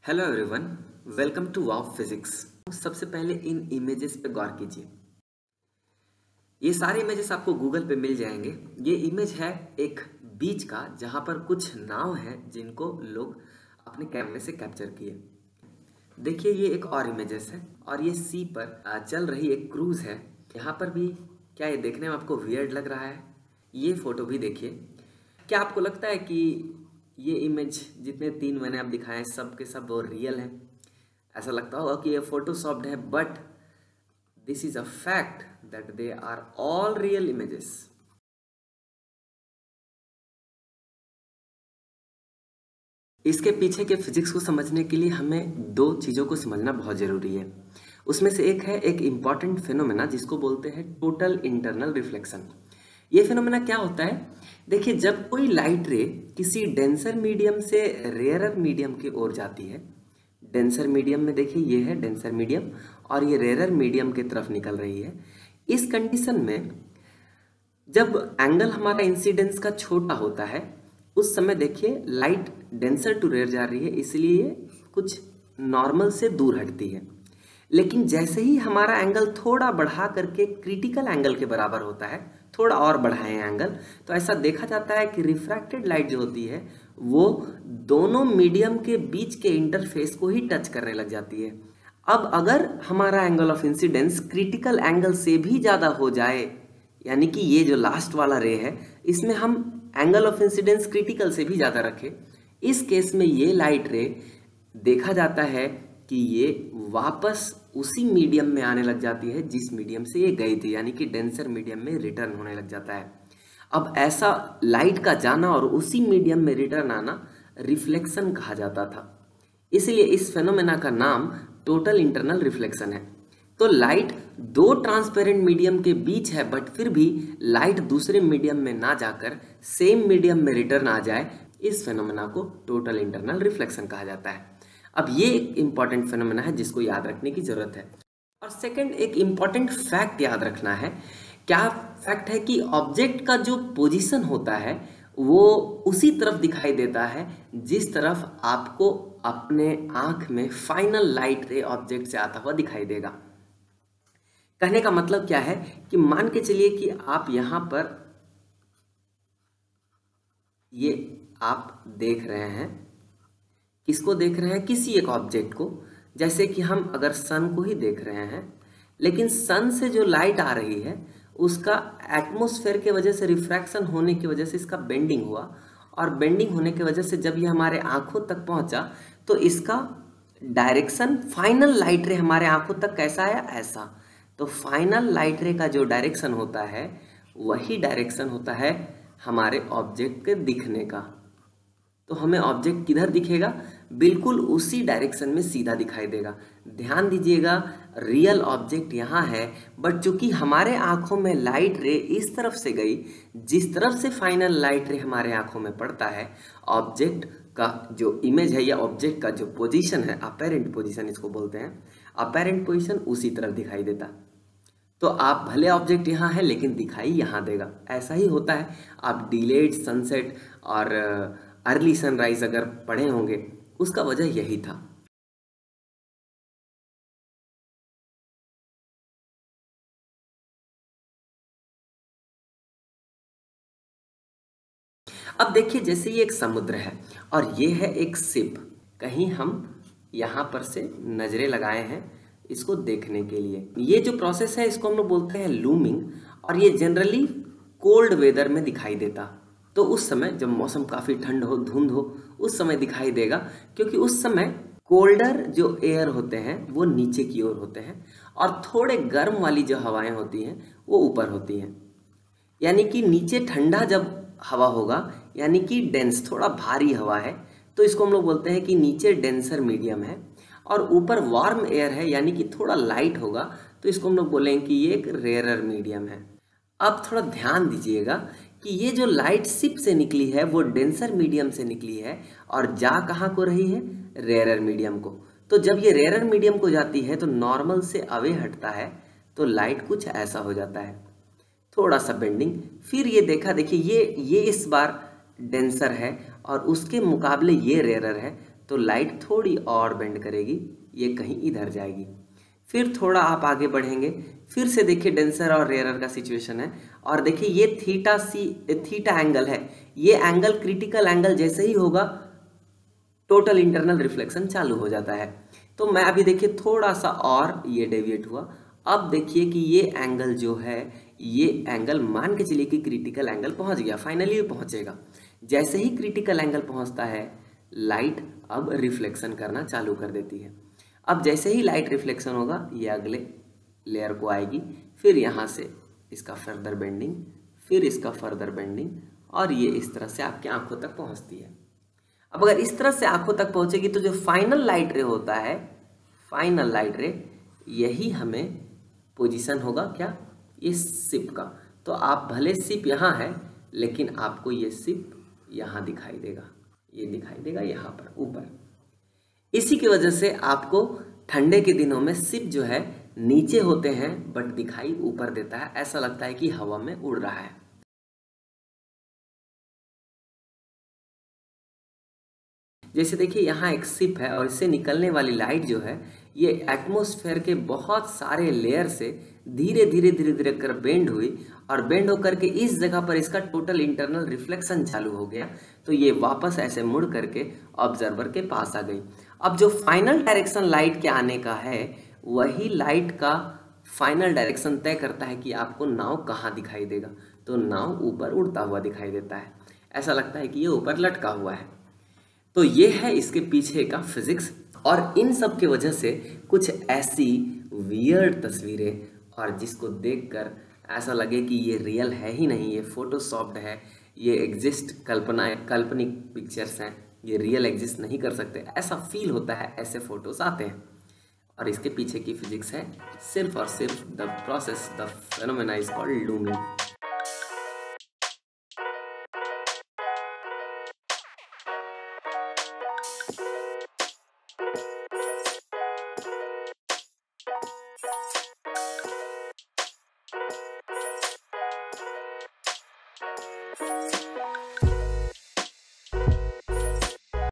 Hello everyone, welcome to Wow Physics. सबसे पहले इन images पे गौर कीजिए। ये सारे इमेजेस आपको गूगल पे मिल जाएंगे। ये इमेज है एक बीच का, जहाँ पर कुछ नाव हैं जिनको लोग अपने कैमरे से कैप्चर किए। देखिए, ये एक और इमेजेस है और ये सी पर चल रही एक क्रूज है। यहाँ पर भी क्या ये देखने में आपको वियर्ड लग रहा है? ये फोटो भी देखिए। क्या आपको लगता है कि ये इमेज जितने 3 मैंने आप दिखाए सब के सब वो रियल है? ऐसा लगता होगा कि ये फोटोशॉप्ड है, but this is a fact that they are all real images. इसके पीछे के फिजिक्स को समझने के लिए हमें 2 चीज़ों को समझना बहुत ज़रूरी है। उसमें से एक है एक इम्पॉर्टेंट फिनोमेना जिसको बोलते हैं टोटल इंटरनल रिफ्लेक्शन। ये फिनोमेना क्या होता है? देखिए, जब कोई लाइट रे किसी डेंसर मीडियम से रेयरर मीडियम की ओर जाती है, डेंसर मीडियम में देखिए ये है डेंसर मीडियम और ये रेयरर मीडियम की तरफ निकल रही है। इस कंडीशन में जब एंगल हमारा इंसिडेंस का छोटा होता है, उस समय देखिए लाइट डेंसर टू रेयर जा रही है, इसलिए कुछ नॉर्मल से दूर हटती है। लेकिन जैसे ही हमारा एंगल थोड़ा बढ़ा करके क्रिटिकल एंगल के बराबर होता है, थोड़ा और बढ़ाएं एंगल, तो ऐसा देखा जाता है कि रिफ्रैक्टेड लाइट जो होती है वो दोनों मीडियम के बीच के इंटरफेस को ही टच करने लग जाती है। अब अगर हमारा angle of incidence critical angle से भी ज़्यादा हो जाए, यानी कि ये जो लास्ट वाला रे है इसमें हम एंगल ऑफ इंसिडेंस क्रिटिकल से भी ज़्यादा रखें, इस केस में ये लाइट रे देखा जाता है कि ये वापस उसी मीडियम में आने लग जाती है जिस मीडियम से ये गई थी, यानी कि डेंसर मीडियम में रिटर्न होने लग जाता है। अब ऐसा लाइट का जाना और उसी मीडियम में रिटर्न आना रिफ्लेक्शन कहा जाता था, इसलिए इस फेनोमेना का नाम टोटल इंटरनल रिफ्लेक्शन है। तो लाइट 2 ट्रांसपेरेंट मीडियम के बीच है, बट फिर भी लाइट दूसरे मीडियम में ना जाकर सेम मीडियम में रिटर्न आ जाए, इस फेनोमेना को टोटल इंटरनल रिफ्लेक्शन कहा जाता है। अब ये एक इम्पॉर्टेंट फेनोमेना है जिसको याद रखने की जरूरत है। और सेकंड, एक इम्पॉर्टेंट फैक्ट याद रखना है। क्या फैक्ट है कि ऑब्जेक्ट का जो पोजीशन होता है वो उसी तरफ दिखाई देता है जिस तरफ आपको अपने आंख में फाइनल लाइट रे ऑब्जेक्ट से आता हुआ दिखाई देगा। कहने का मतलब क्या है कि मान के चलिए कि आप यहां पर ये आप देख रहे हैं, किसको देख रहे हैं? किसी एक ऑब्जेक्ट को। जैसे कि हम अगर सन को ही देख रहे हैं, लेकिन सन से जो लाइट आ रही है उसका एटमॉस्फेयर के वजह से रिफ्रैक्शन होने की वजह से इसका बेंडिंग हुआ, और बेंडिंग होने की वजह से जब ये हमारे आंखों तक पहुंचा तो इसका डायरेक्शन फाइनल लाइट रे हमारे आंखों तक कैसा आया? ऐसा। तो फाइनल लाइट रे का जो डायरेक्शन होता है वही डायरेक्शन होता है हमारे ऑब्जेक्ट के दिखने का। तो हमें ऑब्जेक्ट किधर दिखेगा? बिल्कुल उसी डायरेक्शन में सीधा दिखाई देगा। ध्यान दीजिएगा, रियल ऑब्जेक्ट यहाँ है, बट चूंकि हमारे आंखों में लाइट रे इस तरफ से गई, जिस तरफ से फाइनल लाइट रे हमारे आंखों में पड़ता है, ऑब्जेक्ट का जो इमेज है या ऑब्जेक्ट का जो पोजीशन है, अपेरेंट पोजीशन इसको बोलते हैं, अपेरेंट पोजीशन उसी तरफ दिखाई देता। तो आप भले ऑब्जेक्ट यहाँ है लेकिन दिखाई यहाँ देगा। ऐसा ही होता है। आप डिलेड सनसेट और अर्ली सनराइज अगर पढ़े होंगे, उसका वजह यही था। अब देखिए, जैसे ये एक समुद्र है और ये है एक शिप। कहीं हम यहाँ पर से नजरें लगाए हैं इसको देखने के लिए। ये जो प्रोसेस है इसको हम लोग बोलते हैं लूमिंग, और ये जनरली कोल्ड वेदर में दिखाई देता। तो उस समय जब मौसम काफ़ी ठंड हो, धुंध हो, उस समय दिखाई देगा, क्योंकि उस समय कोल्डर जो एयर होते हैं वो नीचे की ओर होते हैं और थोड़े गर्म वाली जो हवाएं होती हैं वो ऊपर होती हैं। यानी कि नीचे ठंडा जब हवा होगा, यानी कि डेंस, थोड़ा भारी हवा है, तो इसको हम लोग बोलते हैं कि नीचे डेंसर मीडियम है, और ऊपर वार्म एयर है यानी कि थोड़ा लाइट होगा, तो इसको हम लोग बोलेंगे कि ये एक रेयरर मीडियम है। अब थोड़ा ध्यान दीजिएगा कि ये जो लाइट शिप से निकली है वो डेंसर मीडियम से निकली है और जा कहाँ को रही है? रेयरर मीडियम को। तो जब ये रेयरर मीडियम को जाती है तो नॉर्मल से अवे हटता है, तो लाइट कुछ ऐसा हो जाता है, थोड़ा सा बेंडिंग। फिर ये देखिए ये इस बार डेंसर है और उसके मुकाबले ये रेयरर है, तो लाइट थोड़ी और बेंड करेगी, ये कहीं इधर जाएगी। फिर थोड़ा आप आगे बढ़ेंगे, फिर से देखिए डेंसर और रेयरर का सिचुएशन है, और देखिए ये थीटा एंगल है, ये एंगल क्रिटिकल एंगल जैसे ही होगा टोटल इंटरनल रिफ्लेक्शन चालू हो जाता है। तो मैं अभी देखिए थोड़ा सा और ये डेविएट हुआ। अब देखिए कि ये एंगल जो है, ये एंगल मान के चलिए कि क्रिटिकल एंगल पहुंच गया, फाइनली पहुंचेगा। जैसे ही क्रिटिकल एंगल पहुंचता है, लाइट अब रिफ्लेक्शन करना चालू कर देती है। अब जैसे ही लाइट रिफ्लेक्शन होगा, ये अगले लेयर को आएगी, फिर यहाँ से इसका फर्दर बेंडिंग, फिर इसका फर्दर बेंडिंग, और ये इस तरह से आपकी आंखों तक पहुंचती है। अब अगर इस तरह से आंखों तक पहुंचेगी तो जो फाइनल लाइट रे होता है, फाइनल लाइट रे, यही हमें पोजीशन होगा क्या, ये सिप का। तो आप भले सिप यहाँ है, लेकिन आपको ये सिप यहाँ दिखाई देगा, ये दिखाई देगा यहाँ पर ऊपर। इसी की वजह से आपको ठंडे के दिनों में सिप जो है नीचे होते हैं, बट दिखाई ऊपर देता है, ऐसा लगता है कि हवा में उड़ रहा है। जैसे देखिए यहाँ एक सिप है, और इससे निकलने वाली लाइट जो है, ये एटमॉस्फेयर के बहुत सारे लेयर से धीरे धीरे धीरे धीरे कर बेंड हुई, और बेंड होकर के इस जगह पर इसका टोटल इंटरनल रिफ्लेक्शन चालू हो गया। तो ये वापस ऐसे मुड़ करके ऑब्जर्वर के पास आ गई। अब जो फाइनल डायरेक्शन लाइट के आने का है, वही लाइट का फाइनल डायरेक्शन तय करता है कि आपको नाव कहाँ दिखाई देगा। तो नाव ऊपर उड़ता हुआ दिखाई देता है, ऐसा लगता है कि ये ऊपर लटका हुआ है। तो ये है इसके पीछे का फिजिक्स, और इन सब की वजह से कुछ ऐसी वियर्ड तस्वीरें, और जिसको देखकर ऐसा लगे कि ये रियल है ही नहीं, ये फोटोशॉप्ड है, ये काल्पनिक पिक्चर्स हैं, ये रियल एग्जिस्ट नहीं कर सकते, ऐसा फील होता है, ऐसे फोटोज आते हैं। और इसके पीछे की फिजिक्स है सिर्फ और सिर्फ the process, the phenomena is called looming.